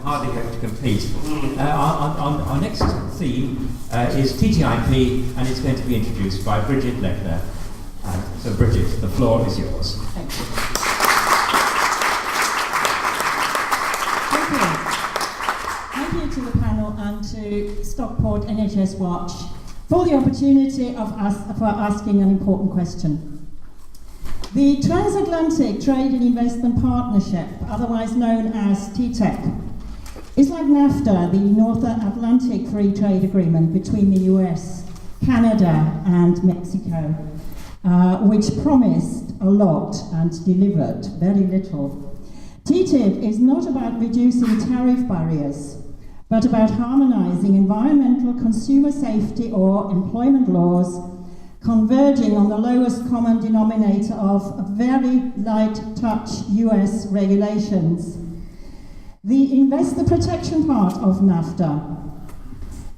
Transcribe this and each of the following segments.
hardly going to compete. Our next theme is TTIP, and it's going to be introduced by Bridget Lechner. So Bridget, the floor is yours. Thank you. Thank you to the panel and to Stockport NHS Watch for the opportunity for asking an important question. The Transatlantic Trade and Investment Partnership, otherwise known as TTIP, is like NAFTA, the North Atlantic Free Trade Agreement between the US, Canada and Mexico, which promised a lot and delivered very little. TTIP is not about reducing tariff barriers, but about harmonising environmental, consumer safety or employment laws, converging on the lowest common denominator of very light touch US regulations. The investor protection part of NAFTA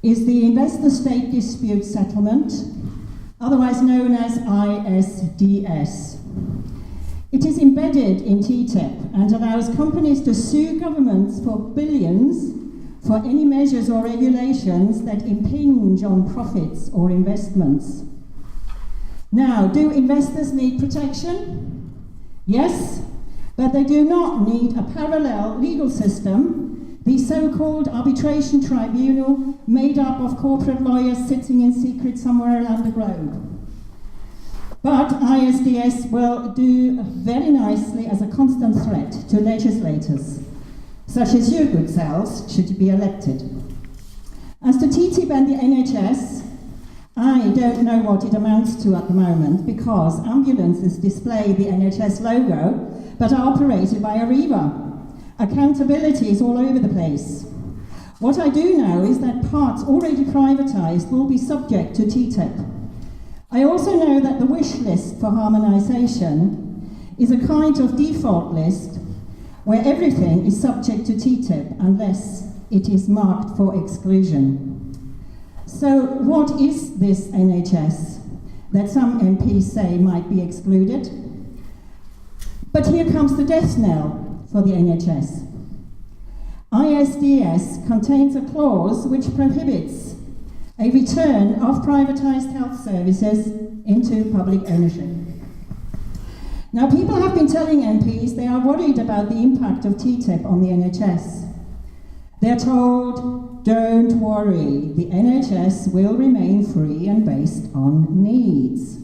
is the investor state dispute settlement, otherwise known as ISDS. It is embedded in TTIP and allows companies to sue governments for billions for any measures or regulations that impinge on profits or investments. Now, do investors need protection? Yes, but they do not need a parallel legal system, the so-called arbitration tribunal made up of corporate lawyers sitting in secret somewhere around the globe. But ISDS will do very nicely as a constant threat to legislators, such as you, good selves, should you be elected. As to TTIP and the NHS, I don't know what it amounts to at the moment because ambulances display the NHS logo but are operated by Arriva. Accountability is all over the place. What I do know is that parts already privatised will be subject to TTIP. I also know that the wish list for harmonisation is a kind of default list where everything is subject to TTIP unless it is marked for exclusion. So what is this NHS that some MPs say might be excluded? But here comes the death knell for the NHS. ISDS contains a clause which prohibits a return of privatised health services into public ownership. Now, people have been telling MPs they are worried about the impact of TTIP on the NHS. They're told, don't worry, the NHS will remain free and based on needs.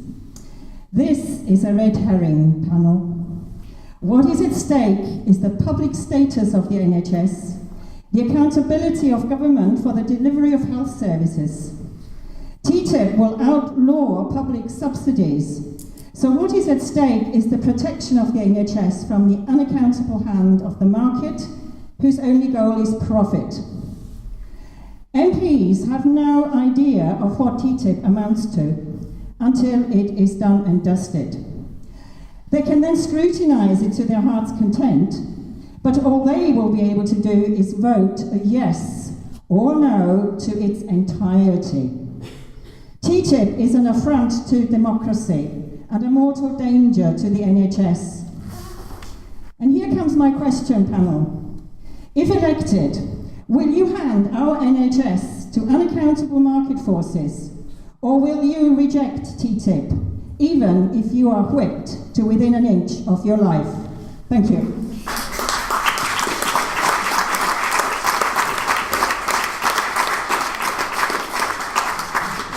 This is a red herring, panel. What is at stake is the public status of the NHS, the accountability of government for the delivery of health services. TTIP will outlaw public subsidies. So what is at stake is the protection of the NHS from the unaccountable hand of the market, whose only goal is profit. MPs have no idea of what TTIP amounts to until it is done and dusted. They can then scrutinise it to their heart's content, but all they will be able to do is vote a yes or no to its entirety. TTIP is an affront to democracy and a mortal danger to the NHS. And here comes my question, panel. If elected, will you hand our NHS to unaccountable market forces, or will you reject TTIP, even if you are whipped to within an inch of your life? Thank you.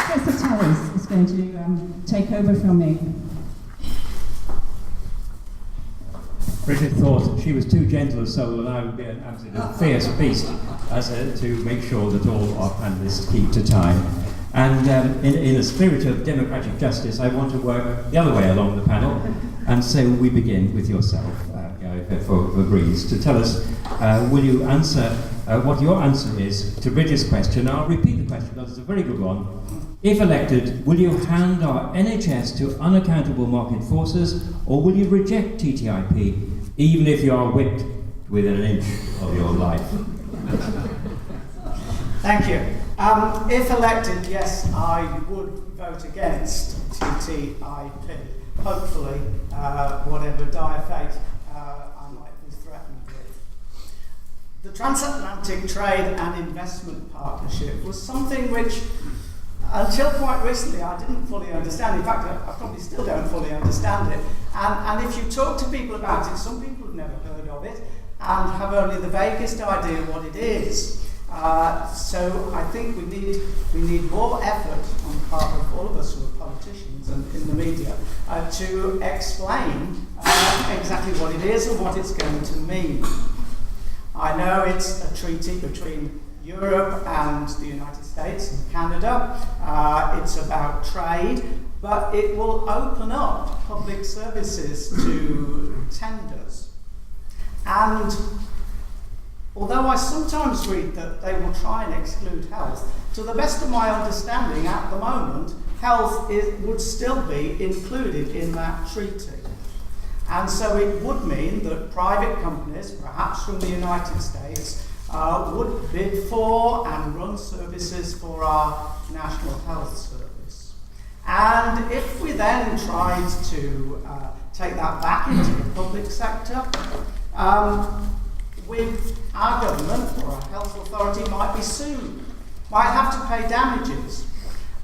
Professor Tallis is going to take over from me. Bridget thought she was too gentle a soul and I would be an absolute fierce beast to make sure that all our panellists keep to time. And in a spirit of democratic justice, I want to work the other way along the panel. And so we begin with yourself, for Breeze, to tell us, will you answer what your answer is to Bridget's question? I'll repeat the question because it's a very good one. If elected, will you hand our NHS to unaccountable market forces, or will you reject TTIP, even if you are whipped within an inch of your life? Thank you. If elected, yes, I would vote against TTIP. Hopefully, whatever dire fate I might be threatened with. the Transatlantic Trade and Investment Partnership was something which, until quite recently, I didn't fully understand. In fact, I probably still don't fully understand it. And if you talk to people about it, some people have never heard of it and have only the vaguest idea what it is. So I think we need more effort on the part of all of us who are politicians and in the media to explain exactly what it is and what it's going to mean. I know it's a treaty between Europe and the United States and Canada. It's about trade, but it will open up public services to tenders. And although I sometimes read that they will try and exclude health, to the best of my understanding at the moment, health would still be included in that treaty. And so it would mean that private companies, perhaps from the United States, would bid for and run services for our National Health Service. And if we then tried to take that back into the public sector, with our government or our health authority might be sued, might have to pay damages.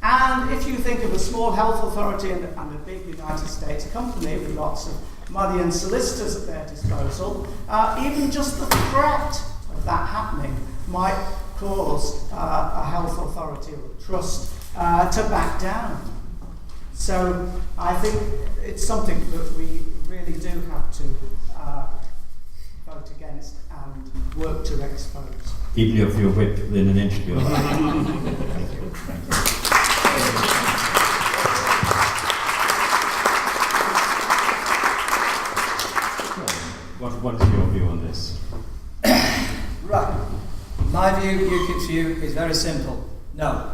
And if you think of a small health authority and a big United States company with lots of money and solicitors at their disposal, even just the threat of that happening might cause a health authority or a trust to back down. So I think it's something that we really do have to vote against and work to expose. Even if you're within an inch of your life. Thank you. What is your view on this? Right. My view, UKIP's view, is very simple. No.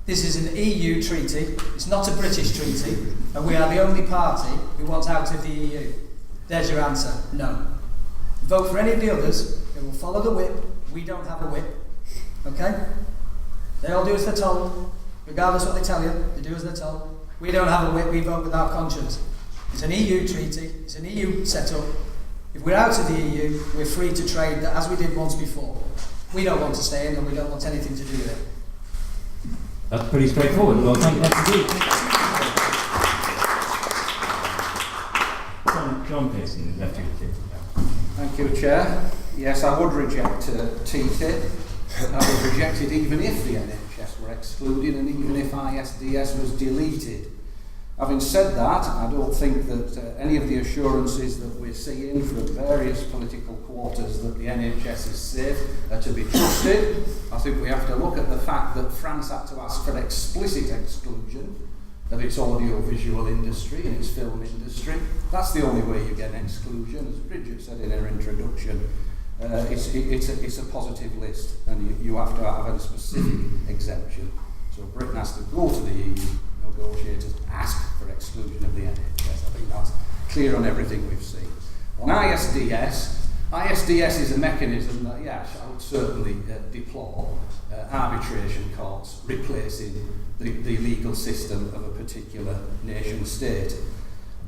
This is an EU treaty. It's not a British treaty. And we are the only party who wants out of the EU. There's your answer. No. Vote for any of the others. They will follow the whip. We don't have a whip. Okay? They all do as they're told. Regardless what they tell you, they do as they're told. We don't have a whip. We vote with our conscience. It's an EU treaty. It's an EU setup. If we're out of the EU, we're free to trade as we did once before. We don't want to stay in and we don't want anything to do with it. That's pretty straightforward. Well, thank you indeed. John Pearson, left you. Thank you, Chair. Yes, I would reject TTIP. I would reject it even if the NHS were excluded and even if ISDS was deleted. Having said that, I don't think that any of the assurances that we're seeing from various political quarters that the NHS is safe are to be trusted. I think we have to look at the fact that France had to ask for explicit exclusion of its audiovisual industry and its film industry. That's the only way you get an exclusion. As Bridget said in her introduction, it's a positive list and you have to have a specific exemption. So Britain has to go to the EU negotiators, ask for exclusion of the NHS. I think that's clear on everything we've seen. On ISDS is a mechanism that, yes, I would certainly deplore arbitration courts replacing the legal system of a particular nation state.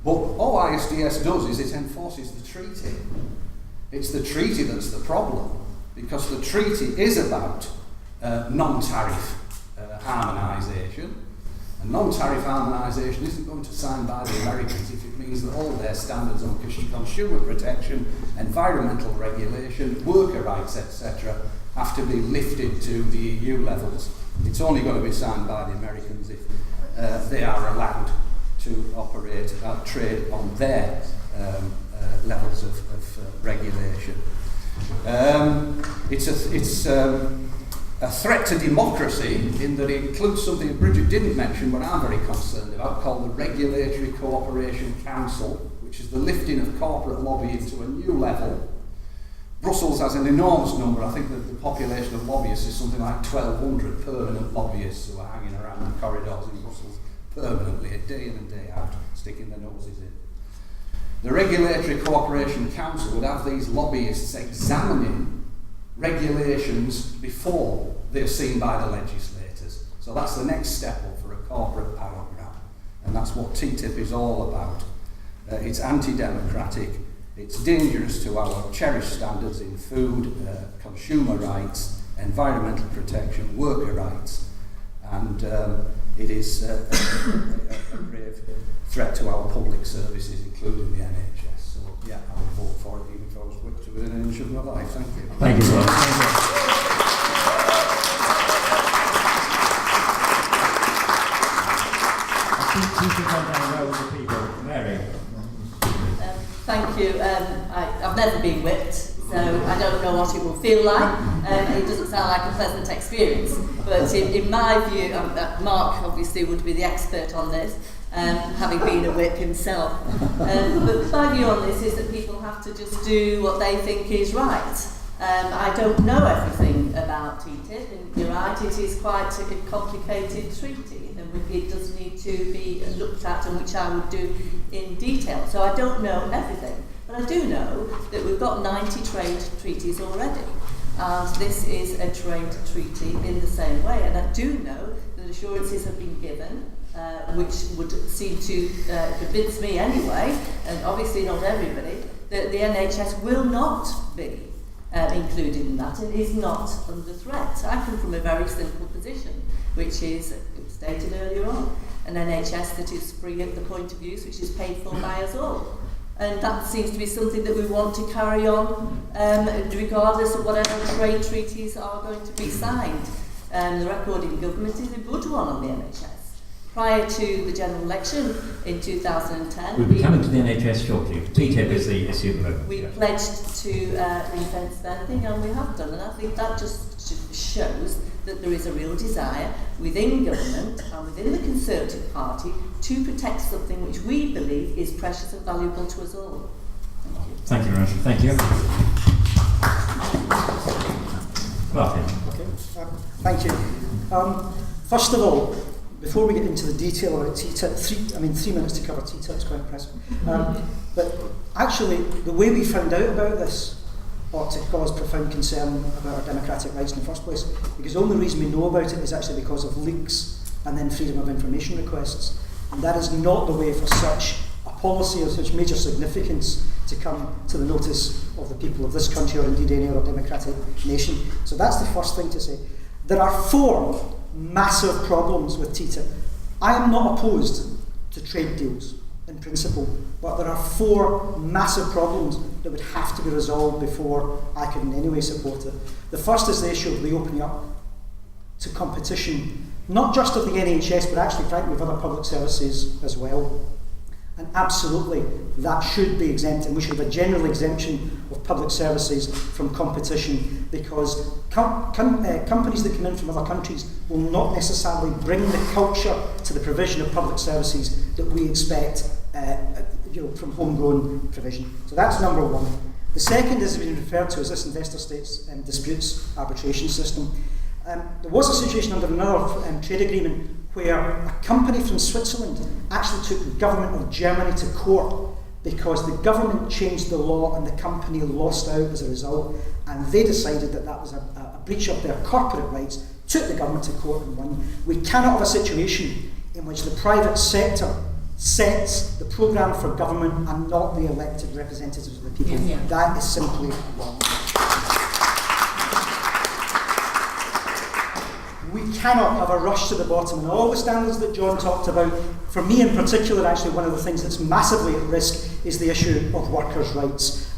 But all ISDS does is it enforces the treaty. It's the treaty that's the problem, because the treaty is about non-tariff harmonisation. And non-tariff harmonisation isn't going to sign by the Americans if it means that all their standards on consumer protection, environmental regulation, worker rights, etc. have to be lifted to the EU levels. It's only going to be signed by the Americans if they are allowed to operate trade on their levels of regulation. It's a threat to democracy in that it includes something that Bridget didn't mention but I'm very concerned about, called the Regulatory Cooperation Council, which is the lifting of corporate lobbying to a new level. Brussels has an enormous number. I think that the population of lobbyists is something like 1,200 permanent lobbyists who are hanging around the corridors in Brussels permanently, day in and day out, sticking their noses in. The Regulatory Cooperation Council would have these lobbyists examining regulations before they're seen by the legislators. So that's the next step up for a corporate power grab. And that's what TTIP is all about. It's anti-democratic, It's dangerous to our cherished standards in food, consumer rights, environmental protection, worker rights, and it is a grave threat to our public services, including the NHS. So, yeah, I would vote for it even if I was whipped to within an inch of my life. Thank you. Thank you, sir. Mary. Thank you. I've never been whipped, so I don't know what it will feel like. It doesn't sound like a pleasant experience, but in my view, Mark obviously would be the expert on this, having been a whip himself. But my view on this is that people have to just do what they think is right. I don't know everything about TTIP, and you're right, it is quite a complicated treaty, and it does need to be looked at, and which I would do in detail. So I don't know everything, but I do know that we've got 90 trade treaties already, and this is a trade treaty in the same way. And I do know that assurances have been given, which would seem to convince me anyway, and obviously not everybody, that the NHS will not be included in that, and is not under threat. I come from a very simple position, which is, it was stated earlier on, an NHS that is free at the point of use, which is paid for by us all. And that seems to be something that we want to carry on, regardless of whatever trade treaties are going to be signed. The record in government is a good one on the NHS. Prior to the general election in 2010, we'll be coming to the NHS shortly. TTIP is the issue at the moment. We pledged to ring-fence spending, and we have done, and I think that just shows that there is a real desire within government and within the Conservative Party to protect something which we believe is precious and valuable to us all. Thank you. Thank you very much. Thank you. Martin. Okay. Thank you. First of all, before we get into the detail about TTIP, 3 minutes to cover TTIP is quite impressive. But actually, the way we found out about this ought to cause profound concern about our democratic rights in the first place, because the only reason we know about it is actually because of leaks and then freedom of information requests. And that is not the way for such a policy of such major significance to come to the notice of the people of this country, or indeed any other democratic nation. So that's the first thing to say. There are 4 massive problems with TTIP. I am not opposed to trade deals in principle, but there are 4 massive problems that would have to be resolved before I could in any way support it. The first is the issue of the opening up to competition, not just of the NHS, but actually, frankly, of other public services as well. And absolutely, that should be exempt, and we should have a general exemption of public services from competition, because companies that come in from other countries will not necessarily bring the culture to the provision of public services that we expect from homegrown provision. So that's number 1. The second is being referred to as this investor states disputes arbitration system. There was a situation under another trade agreement where a company from Switzerland actually took the government of Germany to court because the government changed the law and the company lost out as a result, and they decided that that was a breach of their corporate rights, took the government to court and won. We cannot have a situation in which the private sector sets the programme for government and not the elected representatives of the people. Yeah. That is simply wrong. We cannot have a rush to the bottom, and all the standards that John talked about. For me in particular, actually, one of the things that's massively at risk is the issue of workers' rights.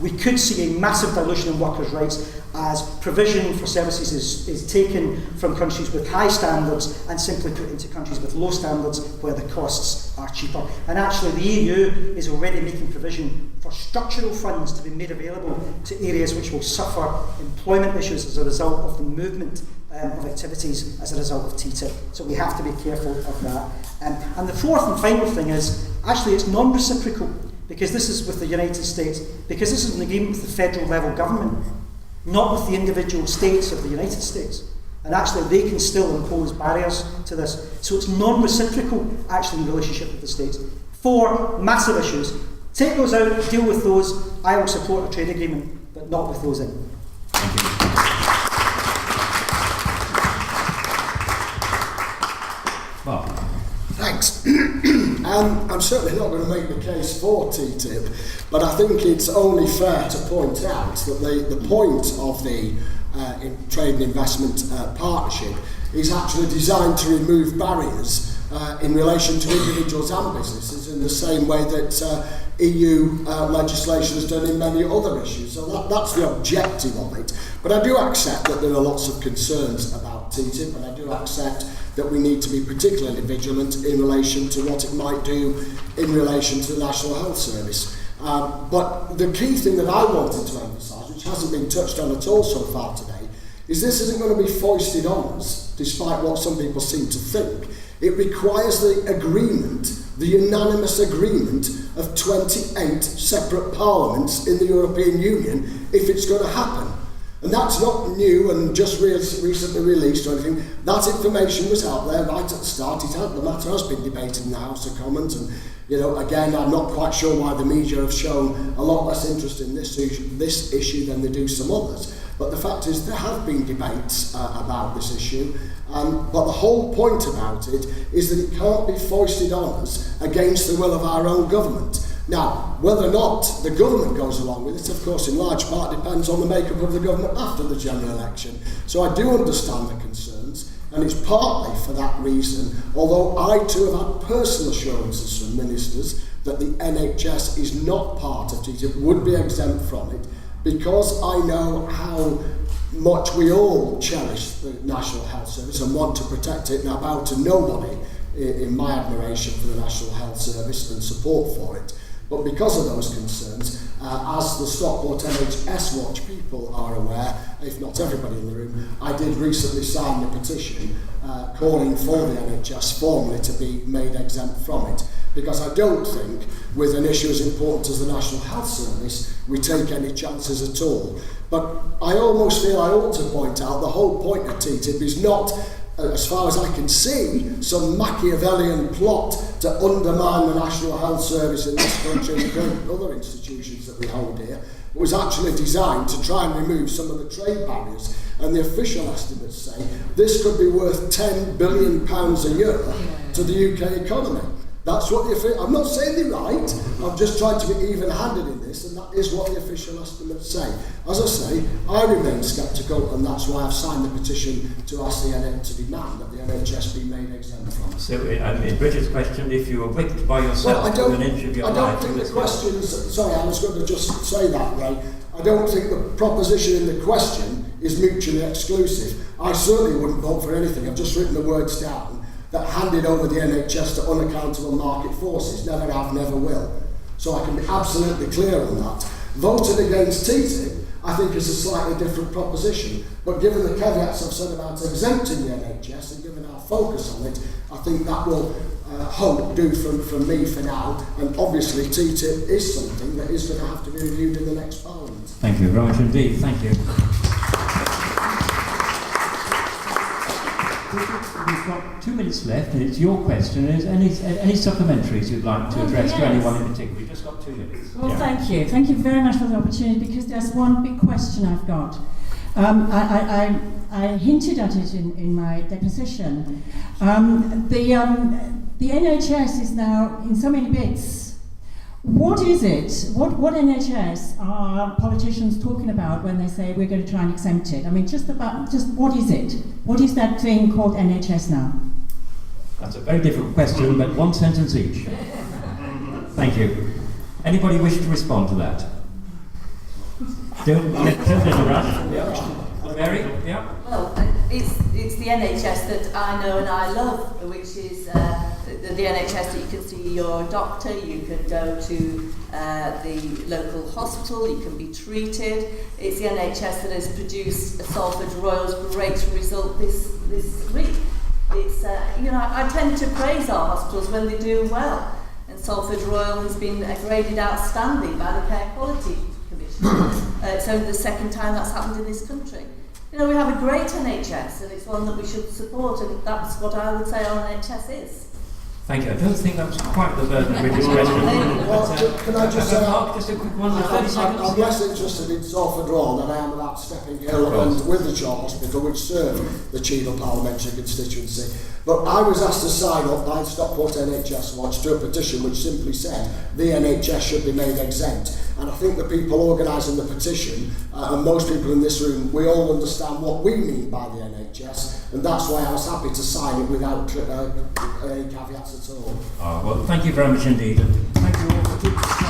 We could see a massive dilution in workers' rights as provision for services is taken from countries with high standards and simply put into countries with low standards where the costs are cheaper. And actually, the EU is already making provision for structural funds to be made available to areas which will suffer employment issues as a result of the movement of activities as a result of TTIP. So we have to be careful of that. And the fourth and final thing is, actually it's non-reciprocal, because this is with the United States, because this is an agreement with the federal level government, not with the individual states of the United States. And actually they can still impose barriers to this. So it's non-reciprocal actually in relationship with the states. 4 massive issues. Take those out, deal with those. I will support a trade agreement, but not with those in. Thank you. Mark. Thanks. I'm certainly not going to make the case for TTIP, but I think it's only fair to point out that the point of the Trade and Investment Partnership is actually designed to remove barriers in relation to individuals and businesses in the same way that EU legislation has done in many other issues. So that's the objective of it. But I do accept that there are lots of concerns about TTIP, and I do accept that we need to be particularly vigilant in relation to what it might do in relation to the National Health Service. But the key thing that I wanted to emphasise, which hasn't been touched on at all so far today, is this isn't going to be foisted on us, despite what some people seem to think. It requires the agreement, the unanimous agreement of 28 separate parliaments in the European Union if it's going to happen. And that's not new and just recently released or anything. That information was out there right at the start. The matter has been debated in the House of Commons, and again, I'm not quite sure why the media have shown a lot less interest in this issue than they do some others. But the fact is, there have been debates about this issue, but the whole point about it is that it can't be foisted on us against the will of our own government. Now, whether or not the government goes along with it, of course, in large part depends on the makeup of the government after the general election. So I do understand the concerns, and it's partly for that reason, although I too have had personal assurances from ministers that the NHS is not part of TTIP, would be exempt from it, because I know how much we all cherish the National Health Service and want to protect it, and I bow to nobody in my admiration for the National Health Service and support for it. But because of those concerns, as the Stockport NHS Watch people are aware, if not everybody in the room, I did recently sign the petition calling for the NHS formally to be made exempt from it. Because I don't think, with an issue as important as the National Health Service, we take any chances at all. But I almost feel I ought to point out the whole point of TTIP is not, as far as I can see, some Machiavellian plot to undermine the National Health Service in this country and other institutions that we hold here. It was actually designed to try and remove some of the trade barriers, and the official estimates say this could be worth £10 billion a year to the UK economy. That's what I'm not saying they're right, I'm just trying to be even-handed in this, and that is what the official estimates say. As I say, I remain sceptical, and that's why I've signed the petition to ask the NHS to demand that the NHS be made exempt from it. So, in Bridget's question, if you were whipped by yourself for an inch of your life... I don't think the questions... Sorry, I was going to just say that, Ray. I don't think the proposition in the question is mutually exclusive. I certainly wouldn't vote for anything. I've just written the words down that handed over the NHS to unaccountable market forces. Never have, never will. So I can be absolutely clear on that. Voting against TTIP, I think, is a slightly different proposition. But given the caveats I've said about exempting the NHS and given our focus on it, I think that will, hope, do from me for now. And obviously TTIP is something that is going to have to be reviewed in the next Parliament. Thank you very much indeed. Thank you. We've got 2 minutes left, and it's your question. Is any supplementaries you'd like to address to anyone in particular? We've just got 2 minutes. Well, thank you. Thank you very much for the opportunity, because there's one big question I've got. I hinted at it in my deposition. The NHS is now in so many bits. What is it? What NHS are politicians talking about when they say we're going to try and exempt it? I mean, just what is it? What is that thing called NHS now? That's a very difficult question, but one sentence each. Thank you. Anybody wish to respond to that? Don't rush. Yeah. Mary? Yeah. Well, it's the NHS that I know and I love, which is the NHS that you can see your doctor, you can go to the local hospital, you can be treated. It's the NHS that has produced Salford Royal's great result this week. It's I tend to praise our hospitals when they do well, and Salford Royal has been graded outstanding by the Care Quality Commission. It's only the second time that's happened in this country. We have a great NHS, and it's one that we should support, and that's what I would say our NHS is. Thank you. I don't think that was quite the burden of Bridget's question. Can I just say, Mark, just a quick one, 30 seconds. I'm less interested in Salford Royal than I am about Stepping Hill and with the Chart Hospital, which serve the Cheadle parliamentary constituency. But I was asked to sign up by Stockport NHS Watch to a petition which simply said the NHS should be made exempt. And I think the people organising the petition, and most people in this room, we all understand what we mean by the NHS, and that's why I was happy to sign it without any caveats at all. Well, thank you very much indeed. And thank you all for